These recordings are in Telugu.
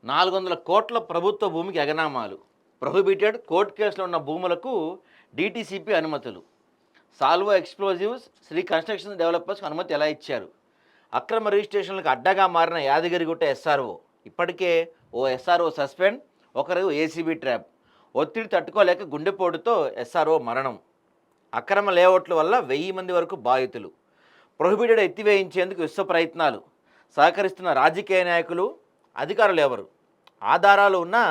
400 కోట్ల ప్రభుత్వ భూమికి ఎగనామాలు. ప్రొహిబిటెడ్ కోర్టు కేసులో ఉన్న భూములకు డీటీసీపీ అనుమతులు. సాల్వో ఎక్స్ప్లోజివ్స్, శ్రీ కన్స్ట్రక్షన్ డెవలపర్స్కి అనుమతి ఎలా ఇచ్చారు? అక్రమ రిజిస్ట్రేషన్లకు అడ్డగా మారిన యాదగిరిగుట్ట ఎస్ఆర్ఓ. ఇప్పటికే ఓ ఎస్ఆర్ఓ సస్పెండ్, ఒకరు ఏసీబీ ట్రాప్. ఒత్తిడి తట్టుకోలేక గుండెపోటుతో ఎస్ఆర్ఓ మరణం. అక్రమ లేఅవుట్ల వల్ల 1000 మంది వరకు బాధితులు. ప్రొహిబిటెడ్ ఎత్తివేయించేందుకు విశ్వ ప్రయత్నాలు. సహకరిస్తున్న రాజకీయ నాయకులు, అధికారులు ఎవరు? ఆధారాలు ఉన్నా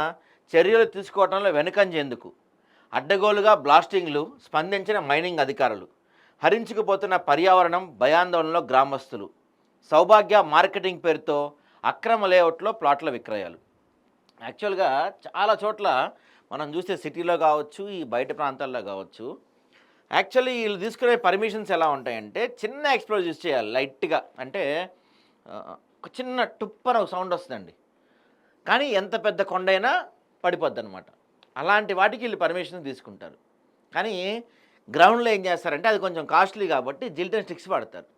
చర్యలు తీసుకోవడంలో వెనుకంజేందుకు. అడ్డగోలుగా బ్లాస్టింగ్లు, స్పందించిన మైనింగ్ అధికారులు. హరించుకుపోతున్న పర్యావరణం, భయాందోళనలో గ్రామస్తులు. సౌభాగ్య మార్కెటింగ్ పేరుతో అక్రమ లేఅవుట్లో ప్లాట్ల విక్రయాలు. యాక్చువల్గా చాలా చోట్ల మనం చూస్తే సిటీలో కావచ్చు, ఈ బయట ప్రాంతాల్లో కావచ్చు, యాక్చువల్లీ వీళ్ళు తీసుకునే పర్మిషన్స్ ఎలా ఉంటాయంటే చిన్న ఎక్స్ప్లోజ్ యూస్ చేయాలి లైట్గా, అంటే ఒక చిన్న టుప్పన ఒక సౌండ్ వస్తుందండి, కానీ ఎంత పెద్ద కొండైనా పడిపోద్ది అనమాట. అలాంటి వాటికి వీళ్ళు పర్మిషన్ తీసుకుంటారు. కానీ గ్రౌండ్లో ఏం చేస్తారంటే అది కొంచెం కాస్ట్లీ కాబట్టి జిల్టన్ స్టిక్స్ వాడతారు.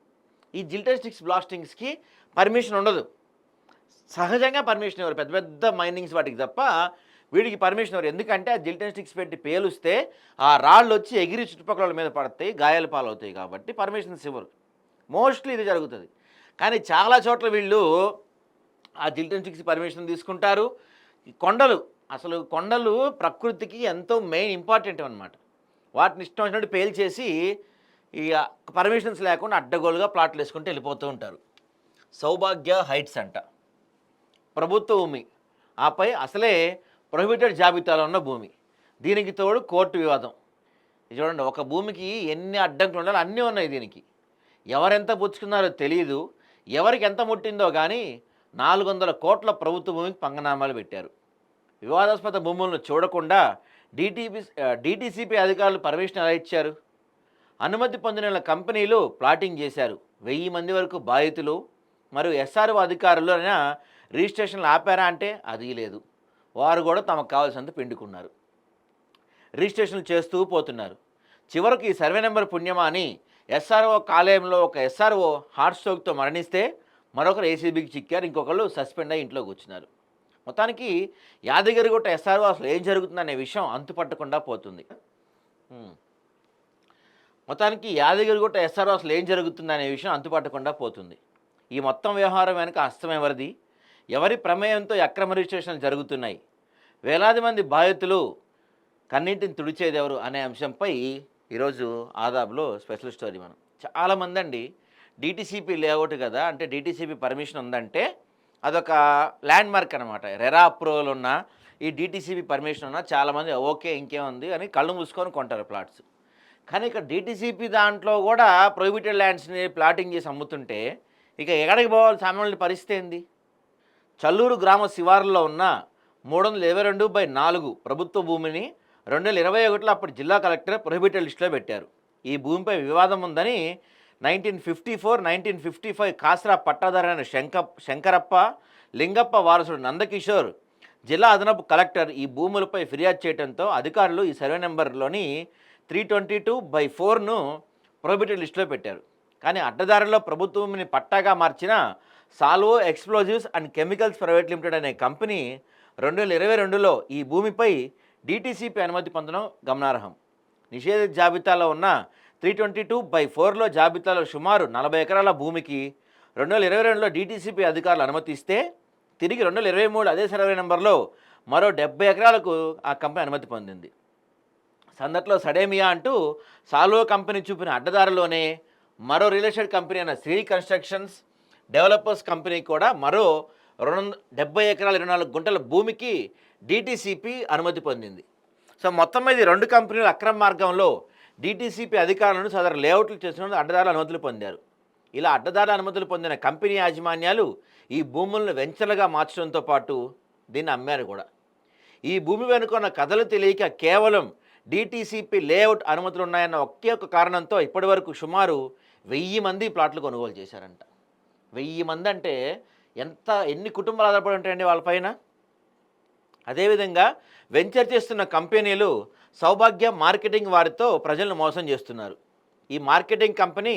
ఈ జిల్టన్ స్టిక్స్ బ్లాస్టింగ్స్కి పర్మిషన్ ఉండదు. సహజంగా పర్మిషన్ ఇవ్వరు పెద్ద పెద్ద మైనింగ్స్ వాటికి తప్ప, వీడికి పర్మిషన్ ఇవ్వరు. ఎందుకంటే ఆ జిల్టన్ స్టిక్స్ పెట్టి పేలుస్తే ఆ రాళ్ళు వచ్చి ఎగిరి చుట్టుపక్కల మీద పడతాయి, గాయాల పాలవుతాయి, కాబట్టి పర్మిషన్స్ ఇవ్వరు. మోస్ట్లీ ఇది జరుగుతుంది. కానీ చాలా చోట్ల వీళ్ళు ఆ జిల్టన్ స్టిక్స్ పర్మిషన్ తీసుకుంటారు. ఈ కొండలు, అసలు కొండలు ప్రకృతికి ఎంతో మెయిన్ ఇంపార్టెంట్ అనమాట. వాటిని ఇష్టం వచ్చినట్టు పేల్చేసి ఈ పర్మిషన్స్ లేకుండా అడ్డగోలుగా ప్లాట్లు వేసుకుంటూ వెళ్ళిపోతూ ఉంటారు. సౌభాగ్య హైట్స్ అంట ప్రభుత్వ భూమి, ఆపై అసలే ప్రొహిబిటెడ్ జాబితాలో ఉన్న భూమి, దీనికి తోడు కోర్టు వివాదం. చూడండి, ఒక భూమికి ఎన్ని అడ్డంకులు ఉండాలో అన్నీ ఉన్నాయి. దీనికి ఎవరెంత పుచ్చుకున్నారో తెలియదు, ఎవరికి ఎంత ముట్టిందో కానీ 400 కోట్ల ప్రభుత్వ భూమికి పంగనామాలు పెట్టారు. వివాదాస్పద భూములను చూడకుండా డీటీసీపీ అధికారులు పర్మిషన్ ఎలా ఇచ్చారు? అనుమతి పొందిన కంపెనీలు ప్లాటింగ్ చేశారు. 1000 మంది వరకు బాధితులు. మరియు ఎస్ఆర్ఓ అధికారులు అయినా రిజిస్ట్రేషన్లు ఆపారా అంటే అది లేదు. వారు కూడా తమకు కావాల్సినంత పిండుకున్నారు, రిజిస్ట్రేషన్లు చేస్తూ పోతున్నారు. చివరకు ఈ సర్వే నెంబర్ పుణ్యమా అని ఎస్ఆర్ఓ కాలేయంలో ఒక ఎస్ఆర్ఓ హార్ట్ స్ట్రోక్తో మరణిస్తే మరొకరు ఏసీబీకి చిక్కారు, ఇంకొకరు సస్పెండ్ అయ్యి ఇంట్లో కూర్చున్నారు. మొత్తానికి యాదగిరిగుట్ట ఎస్ఆర్ఓ అసలు ఏం జరుగుతుందనే విషయం అంతుపట్టకుండా పోతుంది. మొత్తానికి యాదగిరిగుట్ట ఎస్ఆర్ఓ అసలు ఏం జరుగుతుందనే విషయం అంతుపట్టకుండా పోతుంది. ఈ మొత్తం వ్యవహారం వెనుక హస్తం ఎవరిది? ఎవరి ప్రమేయంతో అక్రమ రిజిస్ట్రేషన్లు జరుగుతున్నాయి? వేలాది మంది బాధితులు కన్నీటిని తుడిచేది ఎవరు అనే అంశంపై ఈరోజు ఆదాబ్లో స్పెషల్ స్టోరీ. మనం చాలామంది అండి డీటీసీపీ లేఅవుట్ కదా, అంటే డీటీసీపీ పర్మిషన్ ఉందంటే అదొక ల్యాండ్ మార్క్ అనమాట. రెరా అప్రూవల్ ఉన్న ఈ డీటీసీపీ పర్మిషన్ ఉన్న చాలామంది ఓకే ఇంకేముంది అని కళ్ళు మూసుకొని కొంటారు ప్లాట్స్. కానీ ఇక్కడ డీటీసీపీ దాంట్లో కూడా ప్రొహిబిటెడ్ ల్యాండ్స్ని ప్లాటింగ్ చేసి అమ్ముతుంటే ఇక ఎక్కడికి పోవాలి సామాన్యుల పరిస్థితి ఏంది? చల్లూరు గ్రామ శివారులో ఉన్న 322/4 ప్రభుత్వ భూమిని 2021లో అప్పటి జిల్లా కలెక్టర్ ప్రొహిబిటెడ్ లిస్టులో పెట్టారు. ఈ భూమిపై వివాదం ఉందని 1954, 1955 కాస్రా పట్టాదారైన శంకరప్ప, లింగప్ప వారసుడు నందకిషోర్ జిల్లా అదనపు కలెక్టర్ ఈ భూములపై ఫిర్యాదు చేయడంతో అధికారులు ఈ సర్వే నెంబర్లోని 322/4ను ప్రొహిబిటెడ్ లిస్టులో పెట్టారు. కానీ అడ్డదారుల్లో ప్రభుత్వ భూమిని పట్టాగా మార్చిన సాల్వో explosives and chemicals private limited అనే కంపెనీ 2022లో ఈ భూమిపై డీటీసీపీ అనుమతి పొందడం గమనార్హం. నిషేధిత జాబితాలో ఉన్న 322/4లో జాబితాలో సుమారు 40 ఎకరాల భూమికి 2022లో డీటీసీపీ అధికారులు అనుమతి ఇస్తే తిరిగి 2023 అదే సర్వే నెంబర్లో మరో 70 ఎకరాలకు ఆ కంపెనీ అనుమతి పొందింది. సందట్లో సడేమియా అంటూ సాల్వో కంపెనీ చూపిన అడ్డదారిలోనే మరో రియల్ ఎస్టేట్ కంపెనీ అయిన శ్రీ కన్స్ట్రక్షన్స్ డెవలపర్స్ కంపెనీ కూడా మరో 70 ఎకరాల 24 గుంటల భూమికి డీటీసీపీ అనుమతి పొందింది. సో మొత్తం మీద 2 కంపెనీలు అక్రమ మార్గంలో డీటీసీపీ అధికారులను సదరు లేఅవుట్లు చేసిన అడ్డదారుల అనుమతులు పొందారు. ఇలా అడ్డదారుల అనుమతులు పొందిన కంపెనీ యాజమాన్యాలు ఈ భూములను వెంచర్లుగా మార్చడంతో పాటు దీన్ని అమ్మారు కూడా. ఈ భూమి వెనుకున్న కథలు తెలియక కేవలం డీటీసీపీ లేఅవుట్ అనుమతులు ఉన్నాయన్న ఒకే ఒక కారణంతో ఇప్పటి వరకు సుమారు 1000 మంది ప్లాట్లు కొనుగోలు చేశారంట. 1000 మంది అంటే ఎన్ని కుటుంబాలు ఆధారపడి ఉంటాయండి వాళ్ళపైన. అదేవిధంగా వెంచర్ చేస్తున్న కంపెనీలు సౌభాగ్య మార్కెటింగ్ వారితో ప్రజలను మోసం చేస్తున్నారు. ఈ మార్కెటింగ్ కంపెనీ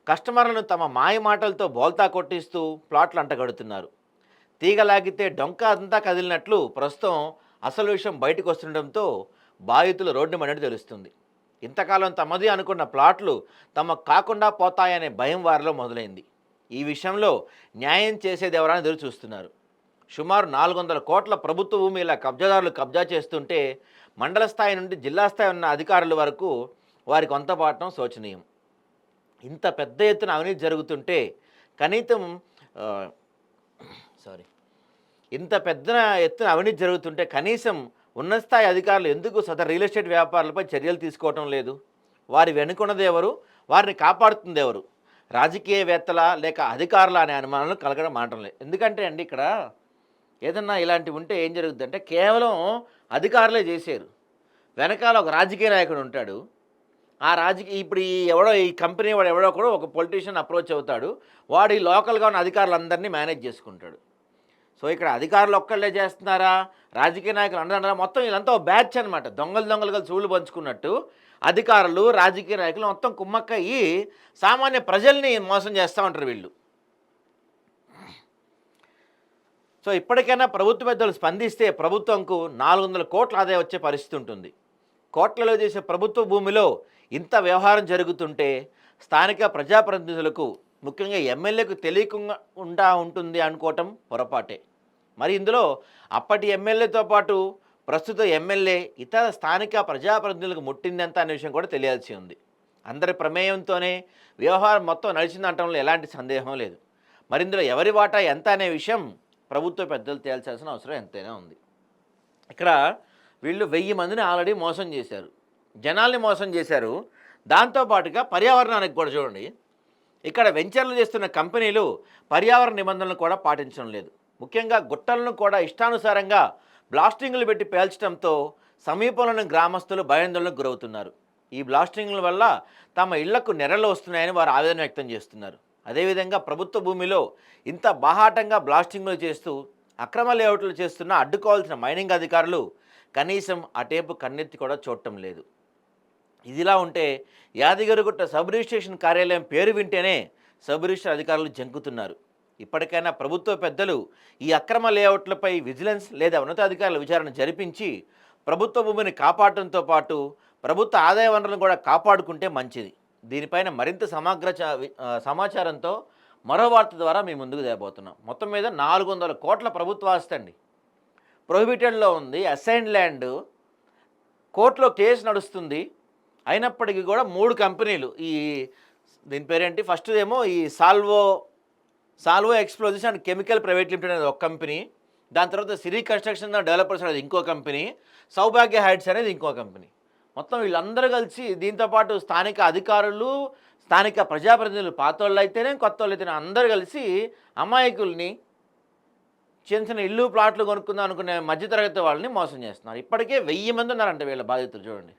కస్టమర్లను తమ మాయ మాటలతో బోల్తా కొట్టిస్తూ ప్లాట్లు అంటగడుతున్నారు. తీగలాగితే డొంక అంతా కదిలినట్లు ప్రస్తుతం అసలు విషయం బయటకు వస్తుండటంతో బాధితులు రోడ్డు మన్నట్టు తెలుస్తుంది. ఇంతకాలం తమది అనుకున్న ప్లాట్లు తమకు కాకుండా పోతాయనే భయం వారిలో మొదలైంది. ఈ విషయంలో న్యాయం చేసేది ఎవరని ఎదురు చూస్తున్నారు. సుమారు 400 కోట్ల ప్రభుత్వ భూమి ఇలా కబ్జాదారులు కబ్జా చేస్తుంటే మండల స్థాయి నుండి జిల్లా స్థాయి ఉన్న అధికారుల వరకు వారికి కొంత పాటం శోచనీయం. ఇంత పెద్ద ఎత్తున అవినీతి జరుగుతుంటే కనీసం ఆ, సారీ ఇంత పెద్ద ఎత్తున అవినీతి జరుగుతుంటే కనీసం ఉన్నత స్థాయి అధికారులు ఎందుకు సదరు రియల్ ఎస్టేట్ వ్యాపారులపై చర్యలు తీసుకోవటం లేదు? వారి వెనుకున్నది ఎవరు? వారిని కాపాడుతుంది ఎవరు? రాజకీయవేత్తల లేక అధికారుల అనే అనుమానాలు కలగడం మాటం లేదు. ఎందుకంటే అండి ఇక్కడ ఏదన్నా ఇలాంటివి ఉంటే ఏం జరుగుతుందంటే కేవలం అధికారులే చేశారు, వెనకాల ఒక రాజకీయ నాయకుడు ఉంటాడు. ఆ రాజకీయ ఇప్పుడు ఈ కంపెనీ వాడు ఎవడో కూడా ఒక పొలిటీషియన్ అప్రోచ్ అవుతాడు, వాడు ఈ లోకల్గా ఉన్న అధికారులందరినీ మేనేజ్ చేసుకుంటాడు. సో ఇక్కడ అధికారులు ఒక్కళ్ళే చేస్తున్నారా, రాజకీయ నాయకులు అందరూ మొత్తం వీళ్ళంతా ఒక బ్యాచ్ అనమాట. దొంగలుగా చూళ్ళు పంచుకున్నట్టు అధికారులు రాజకీయ నాయకులు మొత్తం కుమ్మక్కయ్యి సామాన్య ప్రజల్ని మోసం చేస్తూ ఉంటారు వీళ్ళు. సో ఇప్పటికైనా ప్రభుత్వ పెద్దలు స్పందిస్తే ప్రభుత్వంకు 400 కోట్ల ఆదాయం వచ్చే పరిస్థితి ఉంటుంది. కోట్లలో చేసే ప్రభుత్వ భూమిలో ఇంత వ్యవహారం జరుగుతుంటే స్థానిక ప్రజాప్రతినిధులకు ముఖ్యంగా ఎమ్మెల్యేకు తెలియకుండా ఉంటుంది అనుకోవటం పొరపాటే. మరి ఇందులో అప్పటి ఎమ్మెల్యేతో పాటు ప్రస్తుత ఎమ్మెల్యే ఇతర స్థానిక ప్రజాప్రతినిధులకు ముట్టిందంత అనే విషయం కూడా తెలియాల్సి ఉంది. అందరి ప్రమేయంతోనే వ్యవహారం మొత్తం నడిచిందనటంలో ఎలాంటి సందేహం లేదు. మరి ఇందులో ఎవరి వాటా ఎంత అనే విషయం ప్రభుత్వ పెద్దలు తేల్చాల్సిన అవసరం ఎంతైనా ఉంది. ఇక్కడ వీళ్ళు 1000 మందిని ఆల్రెడీ మోసం చేశారు, జనాల్ని మోసం చేశారు. దాంతోపాటుగా పర్యావరణానికి కూడా చూడండి, ఇక్కడ వెంచర్లు చేస్తున్న కంపెనీలు పర్యావరణ నిబంధనలు కూడా పాటించడం లేదు. ముఖ్యంగా గుట్టలను కూడా ఇష్టానుసారంగా బ్లాస్టింగ్లు పెట్టి పేల్చడంతో సమీపంలోని గ్రామస్తులు భయాందోళనకు గురవుతున్నారు. ఈ బ్లాస్టింగ్ల వల్ల తమ ఇళ్లకు నెరలు వస్తున్నాయని వారు ఆవేదన వ్యక్తం చేస్తున్నారు. అదేవిధంగా ప్రభుత్వ భూమిలో ఇంత బాహాటంగా బ్లాస్టింగ్లు చేస్తూ అక్రమ లేఅవుట్లు చేస్తున్న అడ్డుకోవాల్సిన మైనింగ్ అధికారులు కనీసం అటేపు కన్నెత్తి కూడా చూడటం లేదు. ఇదిలా ఉంటే యాదగిరిగుట్ట సబ్ రిజిస్ట్రేషన్ కార్యాలయం పేరు వింటేనే సబ్ రిజిస్టర్ అధికారులు జంకుతున్నారు. ఇప్పటికైనా ప్రభుత్వ పెద్దలు ఈ అక్రమ లేఅవుట్లపై విజిలెన్స్ లేదా ఉన్నతాధికారుల విచారణ జరిపించి ప్రభుత్వ భూమిని కాపాడటంతో పాటు ప్రభుత్వ ఆదాయ వనరులను కూడా కాపాడుకుంటే మంచిది. దీనిపైన మరింత సమగ్ర సమాచారంతో మరో వార్త ద్వారా మీ ముందుకు తేబోతున్నాం. మొత్తం మీద 400 కోట్ల ప్రభుత్వ ఆస్తి అండి, ప్రొహిబిటెడ్లో ఉంది, అసైన్డ్ ల్యాండ్, కోర్టులో కేసు నడుస్తుంది. అయినప్పటికీ కూడా 3 కంపెనీలు, దీని పేరేంటి, ఫస్ట్ ఏమో ఈ సాల్వో explosives and chemical private limited అనేది ఒక కంపెనీ, దాని తర్వాత సిరి కన్స్ట్రక్షన్ డెవలపర్స్ అనేది ఇంకో కంపెనీ, సౌభాగ్య హైట్స్ అనేది ఇంకో కంపెనీ. మొత్తం వీళ్ళందరూ కలిసి దీంతోపాటు స్థానిక అధికారులు, స్థానిక ప్రజాప్రతినిధులు, పాత వాళ్ళు అయితేనే కొత్త వాళ్ళు అయితేనే అందరూ కలిసి అమాయకుల్ని, చిన్న ఇల్లు ప్లాట్లు కొనుక్కుందాం అనుకునే మధ్యతరగతి వాళ్ళని మోసం చేస్తున్నారు. ఇప్పటికే 1000 మంది ఉన్నారంట వీళ్ళ బాధితులు. చూడండి.